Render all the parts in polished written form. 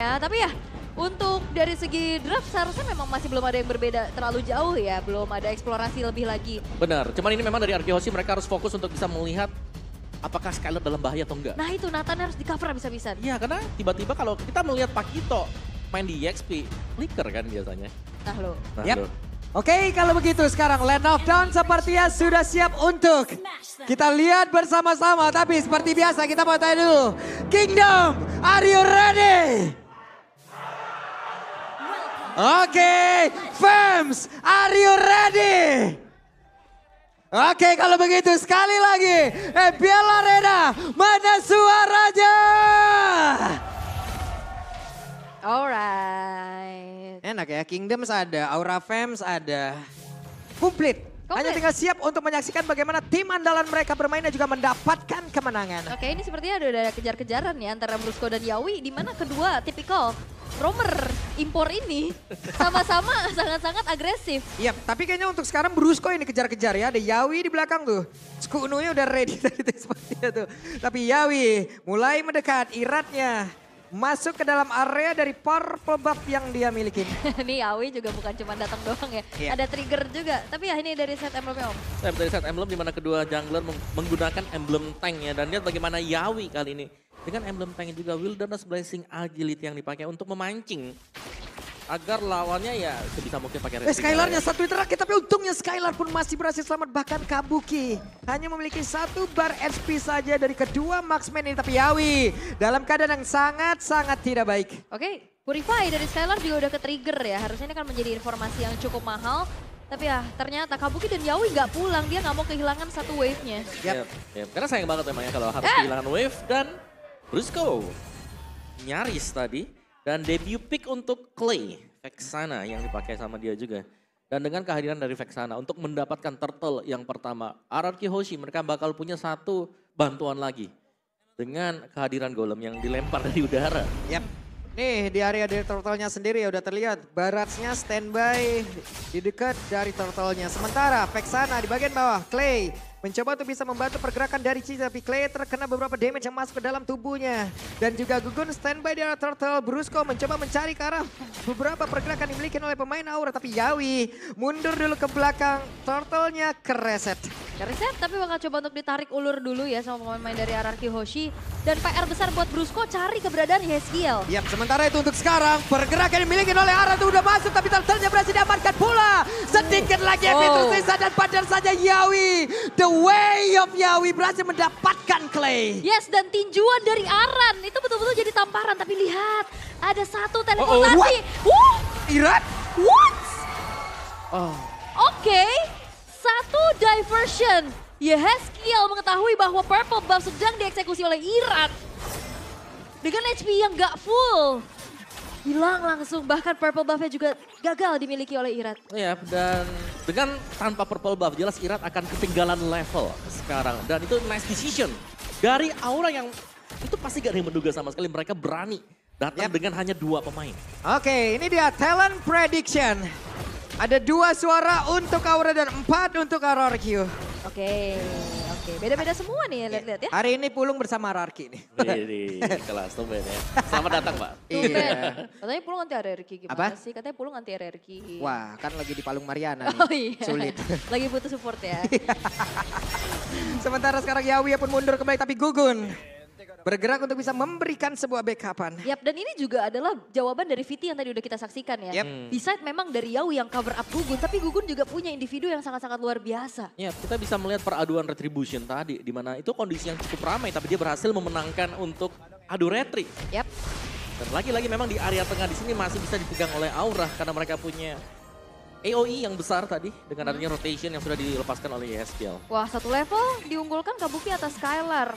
Ya, tapi ya untuk dari segi draft seharusnya memang masih belum ada yang berbeda terlalu jauh ya. Belum ada eksplorasi lebih lagi. Benar, cuman ini memang dari Arkehoshi mereka harus fokus untuk bisa melihat apakah Skylar dalam bahaya atau enggak. Nah itu Nathan harus di cover bisa-bisa. Iya, karena tiba-tiba kalau kita melihat Pakito main di EXP, flicker kan biasanya. Nah lo. Nah, Yap. loh. Oke, kalau begitu sekarang Land of Dawn sepertinya sudah siap untuk kita lihat bersama-sama. Tapi seperti biasa kita mau tanya dulu. Kingdom, are you ready? Oke, Fems, are you ready? Oke, kalau begitu sekali lagi. Biel Arena, mana suaranya? Alright. Enak ya, Kingdoms ada, Aura Fems ada. Komplit. Hanya tinggal siap untuk menyaksikan bagaimana tim andalan mereka bermain dan juga mendapatkan kemenangan. Oke, ini sepertinya ada kejar-kejaran ya antara Brusco dan Yawi, di mana kedua tipikal roamer impor ini sama-sama sangat-sangat agresif. Iya, tapi kayaknya untuk sekarang Brusco ini kejar-kejar ya. Ada Yawi di belakang tuh. Skununya udah ready tadi tuh sepertinya tuh. Tapi Yawi mulai mendekat, iratnya masuk ke dalam area dari purple buff yang dia miliki. Nih Yawi juga bukan cuma datang doang ya, ada trigger juga. Tapi ya ini dari set emblemnya Om. Dari set emblem di mana kedua jungler menggunakan emblem tank ya. Dan lihat bagaimana Yawi kali ini. Dengan emblem tank juga Wilderness Blessing Agility yang dipakai untuk memancing. Agar lawannya ya sebisa mungkin pakai resist. Skylarnya satu terakhir, tapi untungnya Skylar pun masih berhasil selamat. Bahkan Kabuki hanya memiliki 1 bar HP saja dari kedua marksman ini. Tapi Yawi dalam keadaan yang sangat-sangat tidak baik. Oke, Purify dari Skylar juga udah ke-trigger ya. Harusnya ini kan menjadi informasi yang cukup mahal. Tapi ya ternyata Kabuki dan Yawi nggak pulang. Dia nggak mau kehilangan satu wave-nya. Yep. Karena sayang banget memang ya kalau harus kehilangan wave. Dan Brusco nyaris tadi. Dan debut pick untuk Clay, Vexana yang dipakai sama dia juga. Dan dengan kehadiran dari Vexana untuk mendapatkan turtle yang pertama, Arkehoshi mereka bakal punya satu bantuan lagi. Dengan kehadiran golem yang dilempar dari udara. Yap. Nih di area dari turtle-nya sendiri ya udah terlihat. Barrage-nya standby di dekat dari turtle-nya. Sementara Vexana di bagian bawah, Clay mencoba untuk bisa membantu pergerakan dari Cici, tapi Clay terkena beberapa damage yang masuk ke dalam tubuhnya. Dan juga Gugun standby di arah turtle. Brusco mencoba mencari ke arah beberapa pergerakan dimiliki oleh pemain Aura. Tapi Yawi mundur dulu ke belakang, turtle-nya kereset. Kereset tapi bakal coba untuk ditarik ulur dulu ya sama pemain dari Arkehoshi. Dan PR besar buat Brusco cari keberadaan Yeskiel. Yap, sementara itu untuk sekarang pergerakan dimiliki oleh Aran itu udah masuk, tapi turtle-nya berhasil diamankan pula. Sedikit lagi HP tersisa dan padahal saja Yawi. The way of Yawi berhasil mendapatkan Clay. Yes, dan tinjuan dari Aran itu betul-betul jadi tamparan. Tapi lihat, ada satu teleportasi. Irat? What? Oh. Oke, satu diversion. Yeskiel mengetahui bahwa purple buff sedang dieksekusi oleh Irat. Dengan HP yang gak full. Hilang langsung, bahkan purple buff-nya juga gagal dimiliki oleh Irat. Iya, dan dengan tanpa purple buff jelas Irat akan ketinggalan level sekarang. Dan itu nice decision dari Aura yang itu pasti gak ada yang menduga sama sekali mereka berani datang dengan hanya 2 pemain. Oke, ini dia talent prediction. Ada 2 suara untuk Aura dan 4 untuk RRQ. Oke. Beda-beda semua nih lihat-lihat ya. Hari ini Pulung bersama RRQ nih. Di kelas tumben ya. Selamat datang Pak. Iya. Katanya Pulung anti RRQ gimana Apa? sih? Katanya Pulung anti RRQ. Wah, kan lagi di Palung Mariana nih. Oh iya. Sulit. Lagi butuh support ya. Sementara sekarang Yawi pun mundur kembali, tapi Gugun bergerak untuk bisa memberikan sebuah backupan. Yap, dan ini juga adalah jawaban dari Viti yang tadi udah kita saksikan ya. Beside memang dari Yawi yang cover up Gugun, tapi Gugun juga punya individu yang sangat-sangat luar biasa. Ya, kita bisa melihat peraduan Retribution tadi, di mana itu kondisi yang cukup ramai, tapi dia berhasil memenangkan untuk adu retri. Yap. Dan lagi-lagi memang di area tengah di sini masih bisa dipegang oleh Aura, karena mereka punya AOE yang besar tadi, dengan adanya rotation yang sudah dilepaskan oleh Yeskiel. Wah, satu level diunggulkan Kabuki atas Skylar.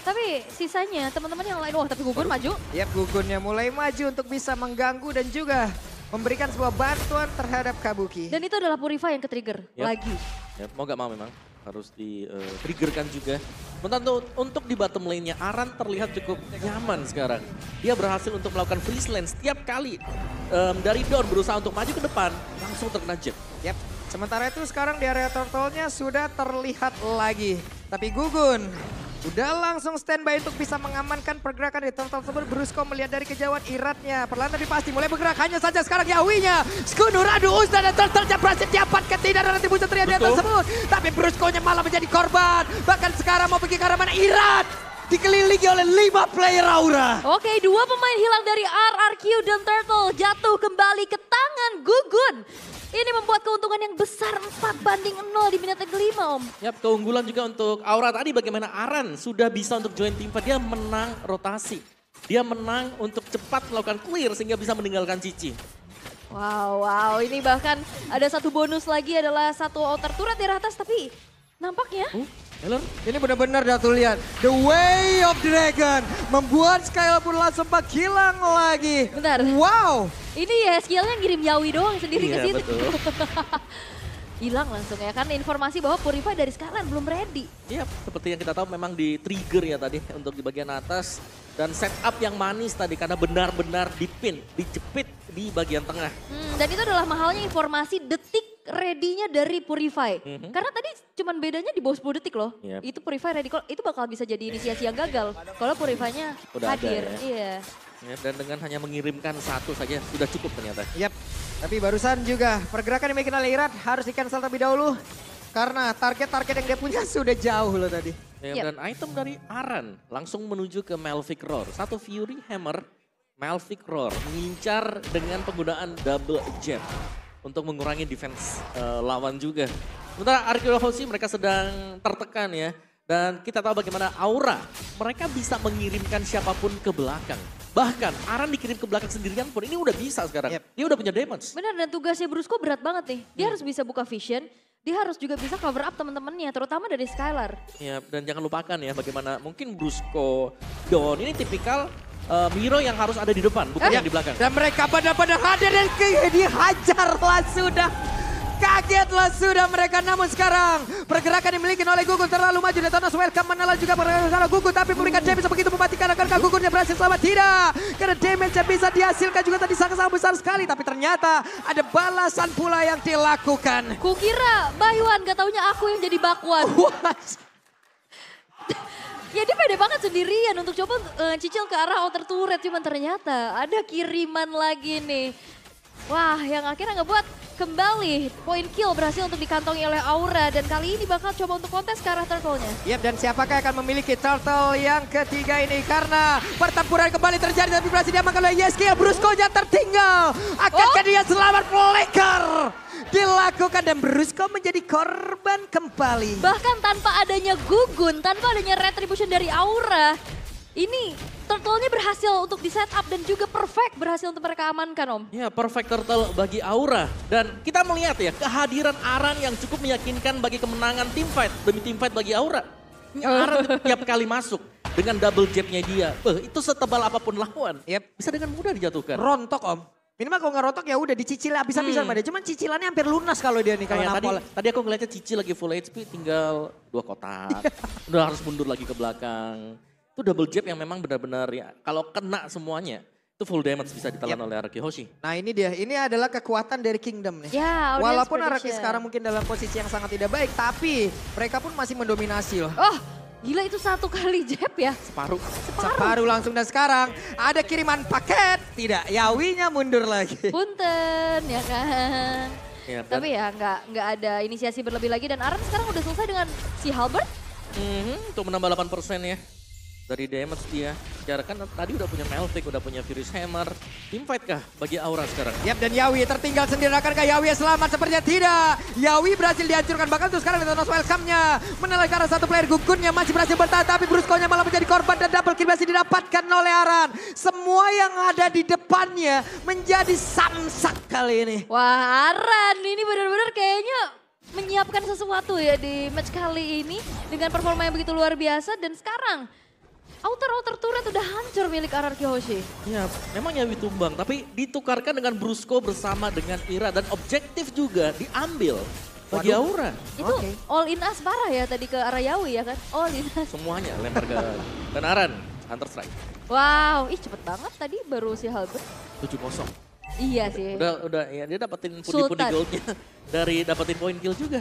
Tapi sisanya teman-teman yang lain, wah tapi Gugun maju. Yap, Gugunnya mulai maju untuk bisa mengganggu dan juga memberikan sebuah bantuan terhadap Kabuki. Dan itu adalah Purify yang ke-trigger lagi. Ya, mau gak mau memang harus di-triggerkan juga. Untuk di bottom lane-nya, Aran terlihat cukup nyaman sekarang. Dia berhasil untuk melakukan freeze lane setiap kali dari Dawn berusaha untuk maju ke depan, langsung terkena jet. Yap, sementara itu sekarang di area turtle-nya sudah terlihat lagi. Tapi Gugun Udah langsung standby untuk bisa mengamankan pergerakan dari turtle tersebut. Brusco melihat dari kejauhan Iratnya. Perlahan tapi pasti mulai bergerak. Hanya saja sekarang Yawinya. Skunu, Radu, Uzdan dan turtle-nya berhasil didapatkan. Tidak ada nanti muncul teriak tersebut. Tapi Brusco-nya malah menjadi korban. Bahkan sekarang mau pergi ke arah mana Irat. Dikelilingi oleh 5 player Aura. Oke, 2 pemain hilang dari RRQ dan Turtle jatuh kembali ke tangan Gugun. Ini membuat keuntungan yang besar 4-0 di menit kelima, Om. Yap, keunggulan juga untuk Aura tadi bagaimana Aran sudah bisa untuk join tim fight. Dia menang rotasi. Dia menang untuk cepat melakukan clear sehingga bisa meninggalkan Cici. Wow, ini bahkan ada satu bonus lagi adalah satu outer turret di atas, tapi nampaknya Heller. Ini benar-benar Datu lihat. The Way of Dragon membuat Skylar pun langsung hilang lagi. Bentar. Wow. Ini ya skillnya ngirim Yawi doang sendiri ke Iya, situ. betul. Hilang langsung ya, karena informasi bahwa Purify dari sekarang belum ready. Iya, seperti yang kita tahu memang di trigger ya tadi untuk di bagian atas. Dan setup yang manis tadi karena benar-benar dipin, dijepit di bagian tengah. Dan itu adalah mahalnya informasi detik ready-nya dari Purify. Karena tadi cuman bedanya di bawah 10 detik loh. Yep. Itu Purify ready, itu bakal bisa jadi inisiasi yang gagal. Kalau Purify-nya Udah ada hadir. ya. Iya. Ya, dan dengan hanya mengirimkan satu saja sudah cukup ternyata. Yap. Tapi barusan juga pergerakan yang dimiliki oleh Irat harus di-cancel terlebih dahulu. Karena target-target yang dia punya sudah jauh loh tadi. Ya, Yep. Dan item dari Aran langsung menuju ke Malphite Roar. Satu Fury Hammer, Malphite Roar mengincar dengan penggunaan double jab untuk mengurangi defense lawan juga. Sementara Arkeologi mereka sedang tertekan ya. Dan kita tahu bagaimana Aura, mereka bisa mengirimkan siapapun ke belakang. Bahkan Aran dikirim ke belakang sendirian pun ini udah bisa sekarang. Yep. Dia udah punya damage. Benar, dan tugasnya Brusco berat banget nih. Dia harus bisa buka vision, dia harus juga bisa cover up teman-temannya, terutama dari Skylar. Ya, dan jangan lupakan ya bagaimana mungkin Brusco, Don ini tipikal Miro yang harus ada di depan, bukan yang di belakang. Dan mereka benar-benar hadir dan dihajarlah sudah. Kagetlah sudah mereka, namun sekarang pergerakan dimiliki oleh Gugun terlalu maju. Detonas welcome menelan juga pergerakan Gugun, tapi memberikan damage begitu mematikan. Akankah Gugunnya berhasil selamat? Tidak, karena damage yang bisa dihasilkan juga tadi sangat-sangat besar sekali. Tapi ternyata ada balasan pula yang dilakukan. Kukira Bayuan, gak taunya aku yang jadi Bakwan. Ya dia pede banget sendirian untuk coba cicil ke arah outer turret. Cuman ternyata ada kiriman lagi nih. Wah, yang akhirnya ngebuat kembali point kill berhasil untuk dikantongi oleh Aura. Dan kali ini bakal coba untuk kontes ke arah turtle-nya. Yap, dan siapakah akan memiliki turtle yang ketiga ini? Karena pertempuran kembali terjadi tapi berhasil diamankan oleh Yeskiel. Brusco-nya tertinggal. Akankah dia selamat? Flicker dilakukan dan Brusco menjadi korban kembali. Bahkan tanpa adanya Gugun, tanpa adanya retribution dari Aura. Ini turtle-nya berhasil untuk di setup dan juga perfect berhasil untuk mereka amankan, Om. Ya, perfect turtle bagi Aura. Dan kita melihat ya, kehadiran Aran yang cukup meyakinkan bagi kemenangan teamfight. Demi teamfight bagi Aura. Aran tiap kali masuk dengan double jab-nya dia. Itu setebal apapun lawan. Yep. Bisa dengan mudah dijatuhkan. Rontok, Om. Minimal kalau nggak rontok ya udah dicicil habis-habisan sama dia. Cuman cicilannya hampir lunas kalau dia nih kalau Kayak nampol. tadi aku ngeliatnya Cici lagi full HP tinggal 2 kotak. Udah harus mundur lagi ke belakang. Itu double jab yang memang benar-benar ya, kalau kena semuanya, itu full damage bisa ditelan oleh Araki Hoshi. Nah ini dia, ini adalah kekuatan dari Kingdom nih. Ya, audience Walaupun Araki prediction. sekarang mungkin dalam posisi yang sangat tidak baik, tapi mereka pun masih mendominasi loh. Oh, gila itu 1 kali jab ya. Separuh. Separuh langsung dan sekarang ada kiriman paket. Tidak, Yawinya mundur lagi. Punten, ya kan. Ya, dan- Tapi ya nggak ada inisiasi berlebih lagi dan Aran sekarang udah selesai dengan si Halbert. Untuk menambah 8% ya. Dari damage dia. Secara kan tadi udah punya Malphite, udah punya Furious Hammer. Teamfight kah bagi Aura sekarang? Yap, dan Yawi tertinggal sendiri. Akankah Yawi selamat? Sepertinya tidak. Yawi berhasil dihancurkan. Bahkan tuh sekarang Detonas welcome-nya. Menelan karena satu player Gugunnya masih berhasil bertahan. Tapi Brusco-nya malah menjadi korban dan double kill masih didapatkan oleh Aran. Semua yang ada di depannya menjadi samsak kali ini. Wah, Aran ini benar-benar kayaknya menyiapkan sesuatu ya di match kali ini dengan performa yang begitu luar biasa dan sekarang outer turret udah hancur milik RRQ Hoshi. Ya, memang Yawi tumbang, tapi ditukarkan dengan Brusco bersama dengan Ira dan objektif juga diambil bagi Waduh. Aura. Itu Oke. all in us parah ya tadi ke arah Yawi ya kan? All in us. Semuanya lempar ke dan Aran, Counter Strike. Wow, ih cepet banget tadi baru si Halbert. 7-0. Iya sih. Udah ya dia dapetin pundi-pundi Sultan. goldnya dari dapetin point kill juga.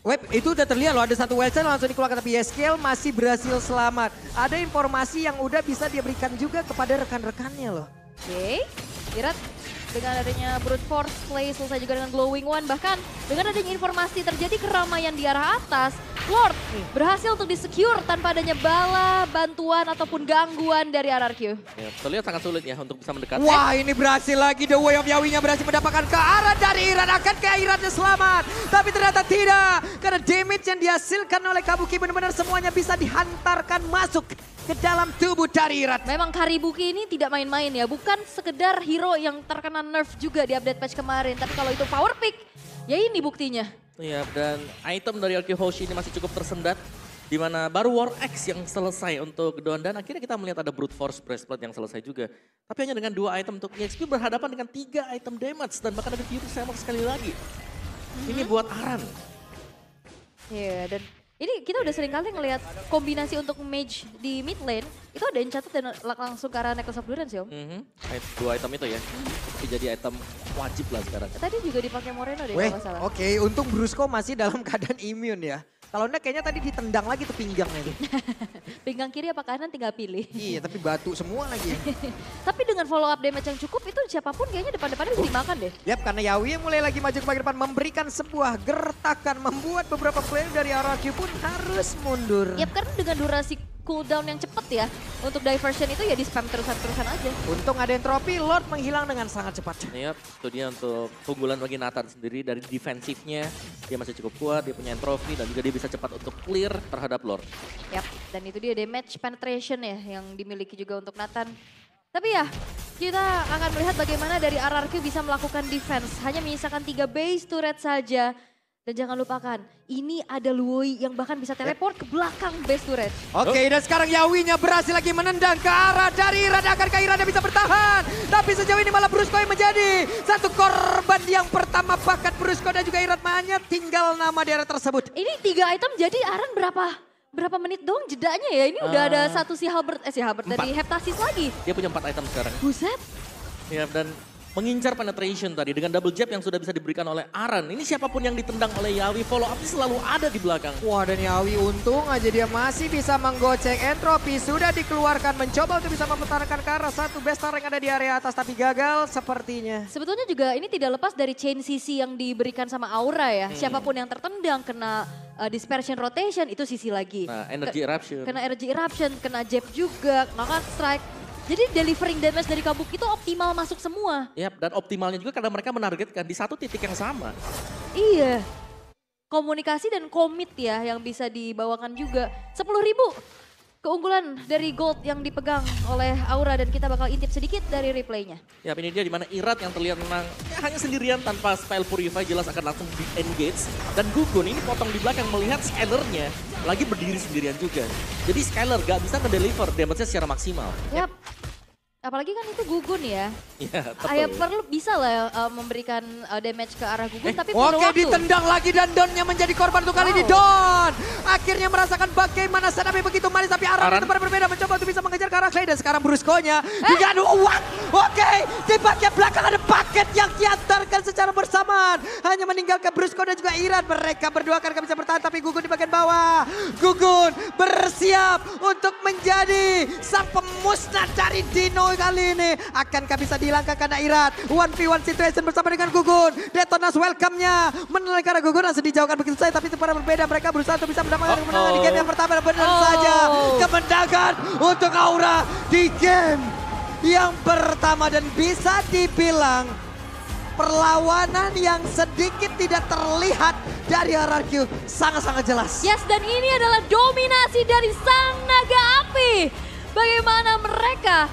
Web, itu udah terlihat loh, ada satu website langsung dikeluarkan, tapi Yeskiel masih berhasil selamat. Ada informasi yang udah bisa dia berikan juga kepada rekan-rekannya loh. Oke, Irat dengan adanya Brute Force Play selesai juga dengan Glowing One. Bahkan dengan adanya informasi terjadi keramaian di arah atas, Lord berhasil untuk di-secure tanpa adanya bala, bantuan ataupun gangguan dari RRQ. Ya, terlihat sangat sulit ya untuk bisa mendekat. Wah, ini berhasil lagi, The Way of Yawi-nya berhasil mendapatkan ke arah dari Irat. Akankah Iratnya selamat? Tapi ternyata tidak, karena damage yang dihasilkan oleh Kabuki benar-benar semuanya bisa dihantarkan masuk ke dalam tubuh dari Irat. Memang Karibuki ini tidak main-main ya, bukan sekedar hero yang terkena nerf juga di update patch kemarin. Tapi kalau itu power pick, ya ini buktinya. Iya, dan item dari RQ Hoshi ini masih cukup tersendat. Di mana baru War X yang selesai untuk Don, dan akhirnya kita melihat ada Brute Force Breastplate yang selesai juga. Tapi hanya dengan 2 item untuk EXP berhadapan dengan 3 item damage dan bahkan ada Fury Hammer sekali lagi. Ini buat Aran. Iya, dan ini kita udah sering kali ngelihat kombinasi untuk mage di mid lane, itu ada Enchanted dan langsung ke arah Necklace of Durance ya Om? 2 item itu ya, tapi jadi item wajib lah sekarang. Tadi juga dipakai Moreno deh Weh, kalau nggak salah. oke, untung Brusco masih dalam keadaan imun ya. Kalau enggak kayaknya tadi ditendang lagi tuh pinggangnya itu. Pinggang kiri apa kanan tinggal pilih. Iya, tapi batu semua lagi. Tapi dengan follow up damage yang cukup itu siapapun kayaknya depan-depannya bisa dimakan deh. Yap, karena Yawi mulai lagi maju ke bagian depan memberikan sebuah gertakan, membuat beberapa player dari RRQ pun harus mundur. Yap, karena dengan durasi cooldown yang cepet ya, untuk diversion itu ya di spam terusan-terusan aja. Untung ada entropi, Lord menghilang dengan sangat cepat. Yap, itu dia untuk keunggulan bagi Nathan sendiri dari defensifnya. Dia masih cukup kuat, dia punya entropy dan juga dia bisa cepat untuk clear terhadap Lord. Yap, dan itu dia damage penetration ya yang dimiliki juga untuk Nathan. Tapi ya, kita akan melihat bagaimana dari RRQ bisa melakukan defense. Hanya menyisakan 3 base turret saja. Dan jangan lupakan, ini ada Luoi yang bahkan bisa teleport ke belakang base turret. Oke, dan sekarang Yawinya berhasil lagi menendang ke arah dari Irat. Akankah Iratnya bisa bertahan? Tapi sejauh ini malah Brusco yang menjadi satu korban yang pertama. Bakat Brusco dan juga Irat hanya tinggal nama di area tersebut. Ini 3 item jadi Aran berapa menit dong jedanya ya? Ini udah ada satu si Halbert dari Heptasis lagi. Dia punya 4 item sekarang. Buset. Ya, dan mengincar penetration tadi dengan double jab yang sudah bisa diberikan oleh Aran. Ini siapapun yang ditendang oleh Yawi, follow up selalu ada di belakang. Wah, dan Yawi untung aja dia masih bisa menggocek. Entropi sudah dikeluarkan, mencoba untuk bisa mempertahankan ke arah satu bestar yang ada di area atas, tapi gagal sepertinya. Sebetulnya juga ini tidak lepas dari chain CC yang diberikan sama Aura ya. Siapapun yang tertendang kena dispersion rotation itu sisi lagi. Nah, energy eruption. Kena energy eruption, kena jab juga, knockout strike. Jadi delivering damage dari Kabuki itu optimal masuk semua. Yap, dan optimalnya juga karena mereka menargetkan di satu titik yang sama. Iya. Komunikasi dan komit ya yang bisa dibawakan juga. 10.000 keunggulan dari gold yang dipegang oleh Aura dan kita bakal intip sedikit dari replaynya. Yap, ini dia di mana Irat yang terlihat menang ya, hanya sendirian tanpa spell Purify jelas akan langsung di engage. Dan Gugun ini potong di belakang melihat Skylernya lagi berdiri sendirian juga. Jadi Skyler gak bisa ngedeliver damage-nya secara maksimal. Yap. Apalagi kan itu Gugun ya. Iya, Ayah betul. perlu bisa lah memberikan damage ke arah Gugun tapi perlu Oke, waktu. ditendang lagi dan Donnya menjadi korban untuk kali ini. Don akhirnya merasakan bagaimana senapi begitu manis, tapi Aran tempat berbeda mencoba untuk bisa mengejar ke arah Clay. Dan sekarang Brusco-nya dengan uang. Oke, di bagian belakang ada paket yang diantarkan secara bersamaan. Hanya meninggalkan Brusco dan juga Irat. Mereka berdua kan bisa bertahan, tapi Gugun di bagian bawah. Gugun bersiap untuk menjadi sang pemusnah dari Dino kali ini. Akankah bisa dihilangkan karena Irat 1v1 situation bersama dengan Gugun. Detonas welcome-nya menelan karena Gugun langsung dijauhkan begitu saja, tapi secara berbeda mereka berusaha untuk bisa mendapatkan kemenangan di game yang pertama. Benar saja kemenangan untuk Aura di game yang pertama, dan bisa dibilang perlawanan yang sedikit tidak terlihat dari RRQ sangat-sangat jelas. Yes, dan ini adalah dominasi dari Sang Naga Api. Bagaimana mereka